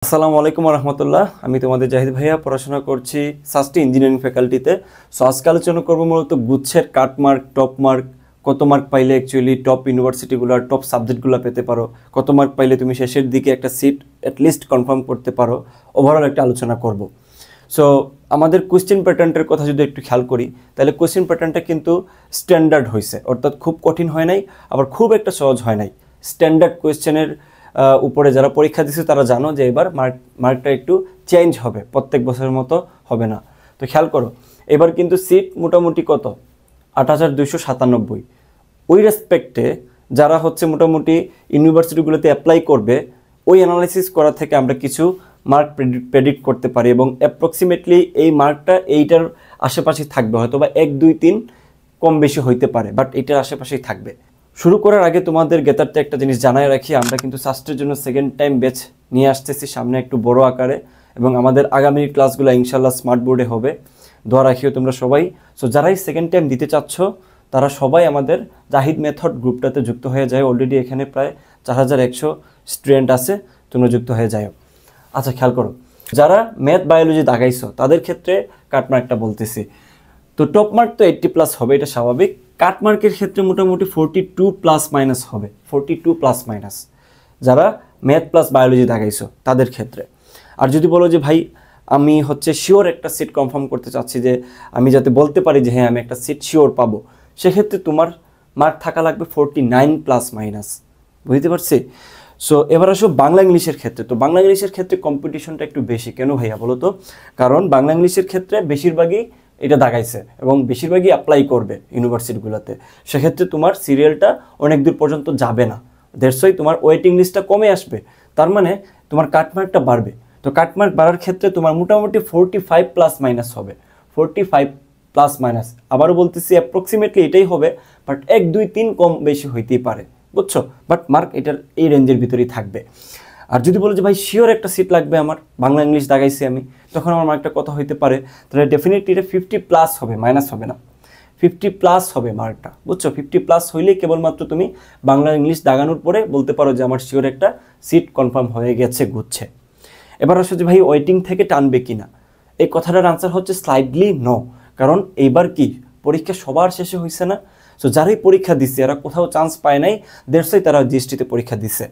আসসালামু আলাইকুম রহমতুল্লাহ। আমি তোমাদের জাহিদ ভাইয়া, পড়াশোনা করছি সাস্টি ইঞ্জিনিয়ারিং ফ্যাকাল্টিতে। সো আজকে আলোচনা করবো মূলত গুচ্ছের কাট মার্ক, টপ মার্ক, কত মার্ক পাইলে অ্যাকচুয়ালি টপ ইউনিভার্সিটিগুলো টপ সাবজেক্টগুলো পেতে পারো, কত মার্ক পাইলে তুমি শেষের দিকে একটা সিট অ্যাটলিস্ট কনফার্ম করতে পারো, ওভারঅল একটা আলোচনা করব। সো আমাদের কোয়েশ্চেন প্যাটার্নটার কথা যদি একটু খেয়াল করি, তাহলে কোয়েশ্চেন প্যাটার্নটা কিন্তু স্ট্যান্ডার্ড হয়েছে, অর্থাৎ খুব কঠিন হয় নাই, আবার খুব একটা সহজ হয় নাই। স্ট্যান্ডার্ড কোয়েশ্চেনের উপরে যারা পরীক্ষা দিচ্ছে তারা জানো যে এবার মার্কটা একটু চেঞ্জ হবে, প্রত্যেক বছরের মতো হবে না। তো খেয়াল করো, এবার কিন্তু সিট মোটামুটি কত, ৮,২৯৭। ওই রেসপেক্টে যারা হচ্ছে মোটামুটি ইউনিভার্সিটিগুলোতে অ্যাপ্লাই করবে, ওই অ্যানালাইসিস করা থেকে আমরা কিছু মার্ক প্রেডিক্ট করতে পারি, এবং অ্যাপ্রক্সিমেটলি এই মার্কটা এইটার আশেপাশেই থাকবে, হয়তো বা ১, ২, ৩ কম বেশি হইতে পারে, বাট এইটার আশেপাশেই থাকবে। শুরু করার আগে তোমাদের জ্ঞাতার্থে একটা জিনিস জানাই রাখি, আমরা কিন্তু সাস্টের জন্য সেকেন্ড টাইম ব্যাচ নিয়ে আসতেছি সামনে একটু বড় আকারে, এবং আমাদের আগামী ক্লাসগুলো ইনশাল্লাহ স্মার্ট বোর্ডে হবে। দোয়া রাখিও তোমরা সবাই। সো যারাই সেকেন্ড টাইম দিতে চাচ্ছ তারা সবাই আমাদের জাহিদ মেথড গ্রুপটাতে যুক্ত হয়ে যায়। অলরেডি এখানে প্রায় ৪,১০০ স্টুডেন্ট আছে, তোমরা যুক্ত হয়ে যাও। আচ্ছা খেয়াল করো, যারা ম্যাথ বায়োলজি দাগাইছো তাদের ক্ষেত্রে কাটমার্কটা বলতেছি। তো টপ মার্ক তো 80+ হবে, এটা স্বাভাবিক। কাট মার্কের ক্ষেত্রে মোটামুটি 42± হবে, 42± যারা ম্যাথ প্লাস বায়োলজি দাগাইছো তাদের ক্ষেত্রে। আর যদি বলো যে ভাই আমি হচ্ছে শিওর একটা সিট কনফার্ম করতে চাচ্ছি, যে আমি যাতে বলতে পারি যে হ্যাঁ আমি একটা সিট শিওর পাবো, সেক্ষেত্রে তোমার মার্ক থাকা লাগবে 49±। বুঝতে পারছি? সো এবার আসো বাংলা ইংলিশের ক্ষেত্রে। তো বাংলা ইংলিশের ক্ষেত্রে কম্পিটিশনটা একটু বেশি। কেন ভাইয়া বলো তো? কারণ বাংলা ইংলিশের ক্ষেত্রে বেশিরভাগই এটা দাগাইছে এবং বেশিরভাগই অ্যাপ্লাই করবে ইউনিভার্সিটিগুলোতে। সেক্ষেত্রে তোমার সিরিয়ালটা অনেক দূর পর্যন্ত যাবে না, দ্যাটস ওয়াই তোমার ওয়েটিং লিস্টটা কমে আসবে। তার মানে তোমার কাটমার্কটা বাড়বে। তো কাটমার্ক বাড়ার ক্ষেত্রে তোমার মোটামুটি 45± হবে, 45±। আবারও বলতেছি অ্যাপ্রক্সিমেটলি এটাই হবে, বাট ১, ২, ৩ কম বেশি হইতেই পারে, বুঝছো? বাট মার্ক এটার এই রেঞ্জের ভিতরেই থাকবে। আর যদি বলো যে ভাই শিওর একটা সিট লাগবে আমার, বাংলা ইংলিশ দাগাইছি আমি, তখন আমার মার্কটা কত হইতে পারে? তাহলে ডেফিনেটলি এটা 50+ হবে, মাইনাস হবে না, 50+ হবে মার্কটা, বুঝছো? 50+ হইলেই কেবলমাত্র তুমি বাংলা ইংলিশ দাগানোর পরে বলতে পারো যে আমার শিওর একটা সিট কনফার্ম হয়ে গেছে গুচ্ছে। এবার আসলে যে ভাই ওয়েটিং থেকে টানবে কিনা, এই কথাটার আনসার হচ্ছে স্লাইডলি নো। কারণ এইবার কি পরীক্ষা সবার শেষে হয়েছে না? সো যারাই পরীক্ষা দিচ্ছে এরা কোথাও চান্স পায় নাই, দ্যাটস ওয়াই তারা জিএসটিতে পরীক্ষা দিচ্ছে।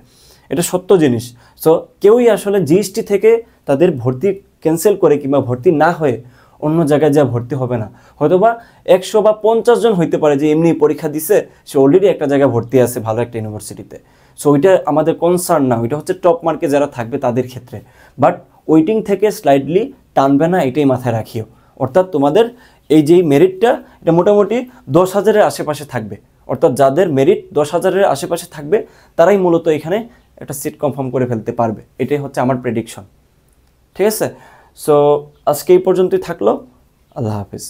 এটা সত্য জিনিস। সো কেউই আসলে জিএসটি থেকে তাদের ভর্তি ক্যান্সেল করে কিংবা ভর্তি না হয়ে অন্য জায়গায় যা ভর্তি হবে না। হয়তোবা ১০০ বা ৫০ জন হইতে পারে যে এমনি পরীক্ষা দিছে, সে অলরেডি একটা জায়গায় ভর্তি আছে ভালো একটা ইউনিভার্সিটিতে। সো ওইটা আমাদের কনসার্ন না, ওইটা হচ্ছে টপ মার্কে যারা থাকবে তাদের ক্ষেত্রে। বাট ওয়েটিং থেকে স্লাইডলি টানবে না, এটাই মাথায় রাখিও। অর্থাৎ তোমাদের এই যে মেরিটটা, এটা মোটামুটি ১০,০০০-এর আশেপাশে থাকবে। অর্থাৎ যাদের মেরিট ১০,০০০-এর আশেপাশে থাকবে তারাই মূলত এখানে একটা সিট কনফার্ম করে ফেলতে পারবে। এটাই হচ্ছে আমার প্রেডিকশন। ঠিক আছে? সো আজকে এই পর্যন্তই থাকলো। আল্লাহ হাফিজ।